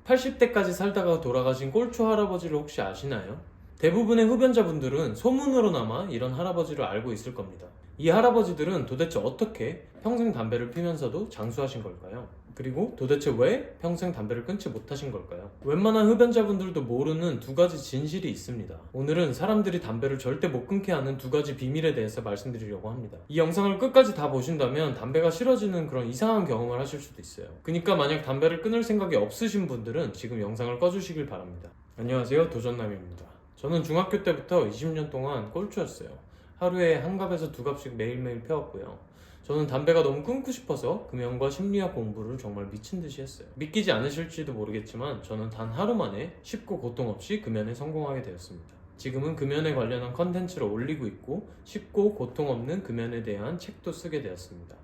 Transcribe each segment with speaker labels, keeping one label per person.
Speaker 1: 80대까지 살다가 돌아가신 꼴초 할아버지를 혹시 아시나요? 대부분의 흡연자분들은 소문으로나마 이런 할아버지를 알고 있을 겁니다. 이 할아버지들은 도대체 어떻게 평생 담배를 피면서도 장수하신 걸까요? 그리고 도대체 왜 평생 담배를 끊지 못하신 걸까요? 웬만한 흡연자분들도 모르는 두 가지 진실이 있습니다. 오늘은 사람들이 담배를 절대 못 끊게 하는 두 가지 비밀에 대해서 말씀드리려고 합니다. 이 영상을 끝까지 다 보신다면 담배가 싫어지는 그런 이상한 경험을 하실 수도 있어요. 그러니까 만약 담배를 끊을 생각이 없으신 분들은 지금 영상을 꺼주시길 바랍니다. 안녕하세요, 도전남입니다. 저는 중학교 때부터 20년 동안 꼴초였어요. 하루에 한 갑에서 두 갑씩 매일매일 펴왔고요. 저는 담배가 너무 끊고 싶어서 금연과 심리학 공부를 정말 미친 듯이 했어요. 믿기지 않으실지도 모르겠지만 저는 단 하루 만에 쉽고 고통 없이 금연에 성공하게 되었습니다. 지금은 금연에 관련한 컨텐츠를 올리고 있고 쉽고 고통 없는 금연에 대한 책도 쓰게 되었습니다.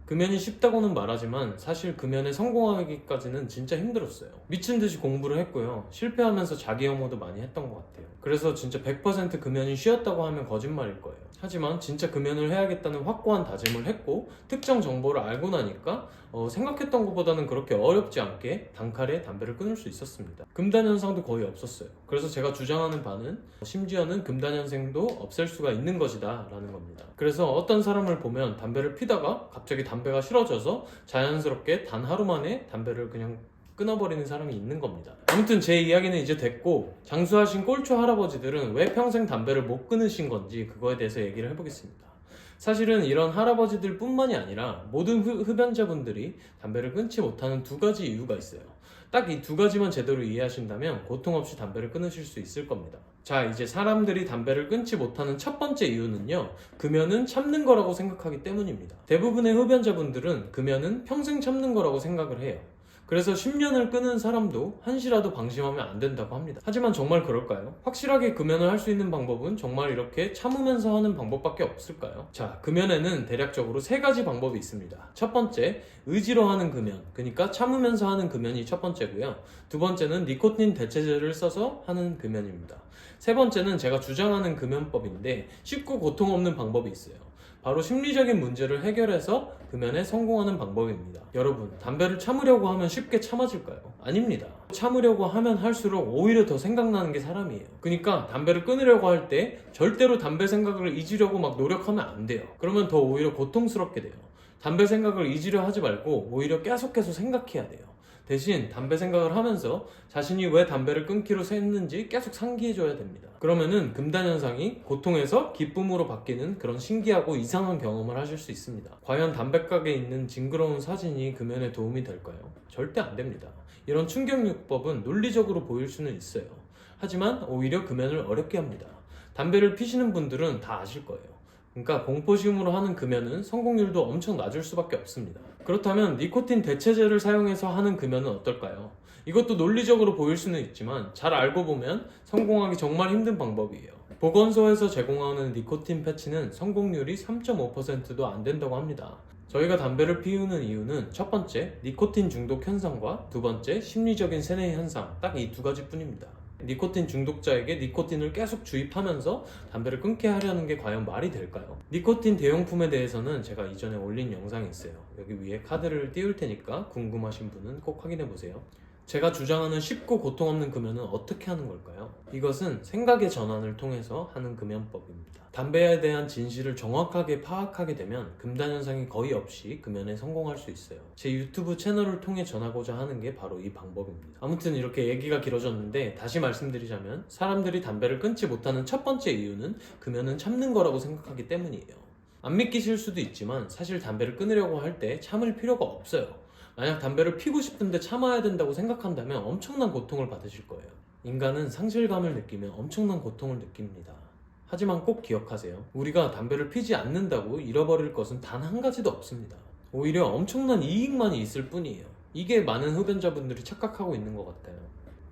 Speaker 1: 금연이 쉽다고는 말하지만 사실 금연에 성공하기까지는 진짜 힘들었어요. 미친 듯이 공부를 했고요. 실패하면서 자기 혐오도 많이 했던 것 같아요. 그래서 진짜 100% 금연이 쉬웠다고 하면 거짓말일 거예요. 하지만 진짜 금연을 해야겠다는 확고한 다짐을 했고 특정 정보를 알고 나니까 생각했던 것보다는 그렇게 어렵지 않게 단칼에 담배를 끊을 수 있었습니다. 금단 현상도 거의 없었어요. 그래서 제가 주장하는 바는 심지어는 금단 현상도 없앨 수가 있는 것이다 라는 겁니다. 그래서 어떤 사람을 보면 담배를 피다가 갑자기 담배가 싫어져서 자연스럽게 단 하루 만에 담배를 그냥 끊어버리는 사람이 있는 겁니다. 아무튼 제 이야기는 이제 됐고 장수하신 꼴초 할아버지들은 왜 평생 담배를 못 끊으신 건지 그거에 대해서 얘기를 해보겠습니다. 사실은 이런 할아버지들 뿐만이 아니라 모든 흡연자분들이 담배를 끊지 못하는 두 가지 이유가 있어요. 딱 이 두 가지만 제대로 이해하신다면 고통 없이 담배를 끊으실 수 있을 겁니다. 자, 이제 사람들이 담배를 끊지 못하는 첫 번째 이유는요, 금연은 참는 거라고 생각하기 때문입니다. 대부분의 흡연자분들은 금연은 평생 참는 거라고 생각을 해요. 그래서 10년을 끊은 사람도 한시라도 방심하면 안 된다고 합니다. 하지만 정말 그럴까요? 확실하게 금연을 할 수 있는 방법은 정말 이렇게 참으면서 하는 방법밖에 없을까요? 자, 금연에는 대략적으로 세 가지 방법이 있습니다. 첫 번째, 의지로 하는 금연, 그러니까 참으면서 하는 금연이 첫 번째고요. 두 번째는 니코틴 대체제를 써서 하는 금연입니다. 세 번째는 제가 주장하는 금연법인데 쉽고 고통 없는 방법이 있어요. 바로 심리적인 문제를 해결해서 금연에 성공하는 방법입니다. 여러분, 담배를 참으려고 하면 쉽게 참아질까요? 아닙니다. 참으려고 하면 할수록 오히려 더 생각나는 게 사람이에요. 그러니까 담배를 끊으려고 할 때 절대로 담배 생각을 잊으려고 막 노력하면 안 돼요. 그러면 더 오히려 고통스럽게 돼요. 담배 생각을 잊으려 하지 말고 오히려 계속해서 생각해야 돼요. 대신 담배 생각을 하면서 자신이 왜 담배를 끊기로 했는지 계속 상기해줘야 됩니다. 그러면은 금단 현상이 고통에서 기쁨으로 바뀌는 그런 신기하고 이상한 경험을 하실 수 있습니다. 과연 담배가게에 있는 징그러운 사진이 금연에 도움이 될까요? 절대 안 됩니다. 이런 충격요법은 논리적으로 보일 수는 있어요. 하지만 오히려 금연을 어렵게 합니다. 담배를 피시는 분들은 다 아실 거예요. 그러니까 공포심으로 하는 금연은 성공률도 엄청 낮을 수밖에 없습니다. 그렇다면 니코틴 대체제를 사용해서 하는 금연은 어떨까요? 이것도 논리적으로 보일 수는 있지만 잘 알고 보면 성공하기 정말 힘든 방법이에요. 보건소에서 제공하는 니코틴 패치는 성공률이 3.5%도 안 된다고 합니다. 저희가 담배를 피우는 이유는 첫 번째, 니코틴 중독 현상과 두 번째, 심리적인 세뇌 현상, 딱 이 두 가지 뿐입니다. 니코틴 중독자에게 니코틴을 계속 주입하면서 담배를 끊게 하려는 게 과연 말이 될까요? 니코틴 대용품에 대해서는 제가 이전에 올린 영상이 있어요. 여기 위에 카드를 띄울 테니까 궁금하신 분은 꼭 확인해 보세요. 제가 주장하는 쉽고 고통 없는 금연은 어떻게 하는 걸까요? 이것은 생각의 전환을 통해서 하는 금연법입니다. 담배에 대한 진실을 정확하게 파악하게 되면 금단 현상이 거의 없이 금연에 성공할 수 있어요. 제 유튜브 채널을 통해 전하고자 하는 게 바로 이 방법입니다. 아무튼 이렇게 얘기가 길어졌는데 다시 말씀드리자면 사람들이 담배를 끊지 못하는 첫 번째 이유는 금연은 참는 거라고 생각하기 때문이에요. 안 믿기실 수도 있지만 사실 담배를 끊으려고 할 때 참을 필요가 없어요. 만약 담배를 피고 싶은데 참아야 된다고 생각한다면 엄청난 고통을 받으실 거예요. 인간은 상실감을 느끼면 엄청난 고통을 느낍니다. 하지만 꼭 기억하세요. 우리가 담배를 피지 않는다고 잃어버릴 것은 단 한 가지도 없습니다. 오히려 엄청난 이익만이 있을 뿐이에요. 이게 많은 흡연자분들이 착각하고 있는 것 같아요.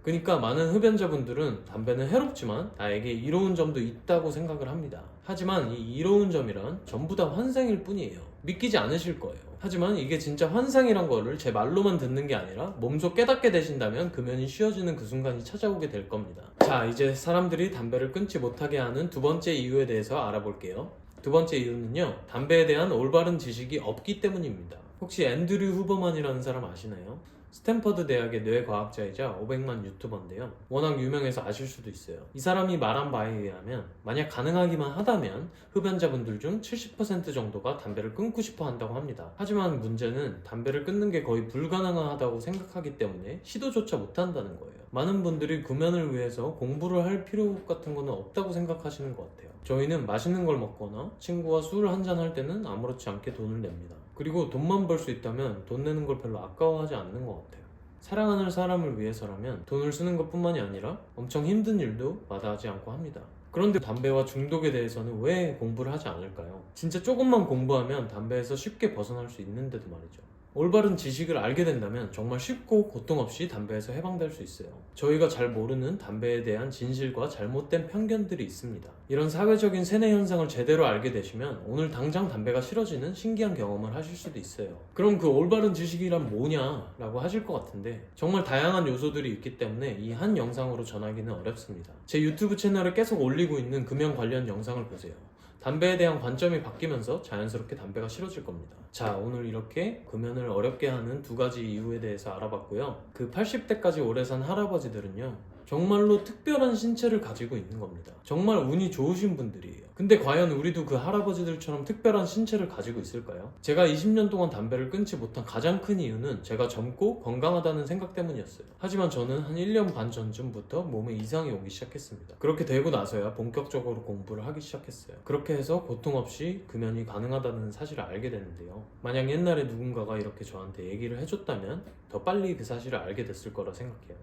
Speaker 1: 그러니까 많은 흡연자분들은 담배는 해롭지만 나에게 이로운 점도 있다고 생각을 합니다. 하지만 이 이로운 점이란 전부 다 환상일 뿐이에요. 믿기지 않으실 거예요. 하지만 이게 진짜 환상이란 거를 제 말로만 듣는 게 아니라 몸소 깨닫게 되신다면 금연이 쉬워지는 그 순간이 찾아오게 될 겁니다. 자, 이제 사람들이 담배를 끊지 못하게 하는 두 번째 이유에 대해서 알아볼게요. 두 번째 이유는요, 담배에 대한 올바른 지식이 없기 때문입니다. 혹시 앤드류 후버만이라는 사람 아시나요? 스탠퍼드 대학의 뇌과학자이자 500만 유튜버인데요. 워낙 유명해서 아실 수도 있어요. 이 사람이 말한 바에 의하면 만약 가능하기만 하다면 흡연자분들 중 70% 정도가 담배를 끊고 싶어 한다고 합니다. 하지만 문제는 담배를 끊는 게 거의 불가능하다고 생각하기 때문에 시도조차 못한다는 거예요. 많은 분들이 금연을 위해서 공부를 할 필요 같은 거는 없다고 생각하시는 것 같아요. 저희는 맛있는 걸 먹거나 친구와 술을 한잔 할 때는 아무렇지 않게 돈을 냅니다. 그리고 돈만 벌 수 있다면 돈 내는 걸 별로 아까워하지 않는 것 같아요. 사랑하는 사람을 위해서라면 돈을 쓰는 것뿐만이 아니라 엄청 힘든 일도 마다하지 않고 합니다. 그런데 담배와 중독에 대해서는 왜 공부를 하지 않을까요? 진짜 조금만 공부하면 담배에서 쉽게 벗어날 수 있는데도 말이죠. 올바른 지식을 알게 된다면 정말 쉽고 고통 없이 담배에서 해방될 수 있어요. 저희가 잘 모르는 담배에 대한 진실과 잘못된 편견들이 있습니다. 이런 사회적인 세뇌 현상을 제대로 알게 되시면 오늘 당장 담배가 싫어지는 신기한 경험을 하실 수도 있어요. 그럼 그 올바른 지식이란 뭐냐? 라고 하실 것 같은데 정말 다양한 요소들이 있기 때문에 이 한 영상으로 전하기는 어렵습니다. 제 유튜브 채널에 계속 올리고 있는 금연 관련 영상을 보세요. 담배에 대한 관점이 바뀌면서 자연스럽게 담배가 싫어질 겁니다. 자, 오늘 이렇게 금연을 어렵게 하는 두 가지 이유에 대해서 알아봤고요. 그 80대까지 오래 산 할아버지들은요, 정말로 특별한 신체를 가지고 있는 겁니다. 정말 운이 좋으신 분들이에요. 근데 과연 우리도 그 할아버지들처럼 특별한 신체를 가지고 있을까요? 제가 20년 동안 담배를 끊지 못한 가장 큰 이유는 제가 젊고 건강하다는 생각 때문이었어요. 하지만 저는 한 1년 반 전쯤부터 몸에 이상이 오기 시작했습니다. 그렇게 되고 나서야 본격적으로 공부를 하기 시작했어요. 그렇게 해서 고통 없이 금연이 가능하다는 사실을 알게 됐는데요. 만약 옛날에 누군가가 이렇게 저한테 얘기를 해줬다면 더 빨리 그 사실을 알게 됐을 거라 생각해요.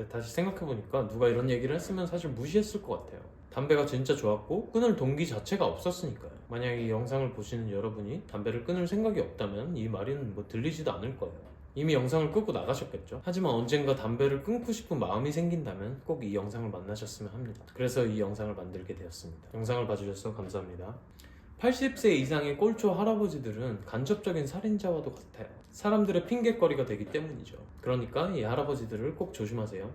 Speaker 1: 다시 생각해보니까 누가 이런 얘기를 했으면 사실 무시했을 것 같아요. 담배가 진짜 좋았고 끊을 동기 자체가 없었으니까요. 만약 이 영상을 보시는 여러분이 담배를 끊을 생각이 없다면 이 말은 들리지도 않을 거예요. 이미 영상을 끄고 나가셨겠죠. 하지만 언젠가 담배를 끊고 싶은 마음이 생긴다면 꼭 이 영상을 만나셨으면 합니다. 그래서 이 영상을 만들게 되었습니다. 영상을 봐주셔서 감사합니다. 80세 이상의 꼴초 할아버지들은 간접적인 살인자와도 같아요. 사람들의 핑계거리가 되기 때문이죠. 그러니까 이 할아버지들을 꼭 조심하세요.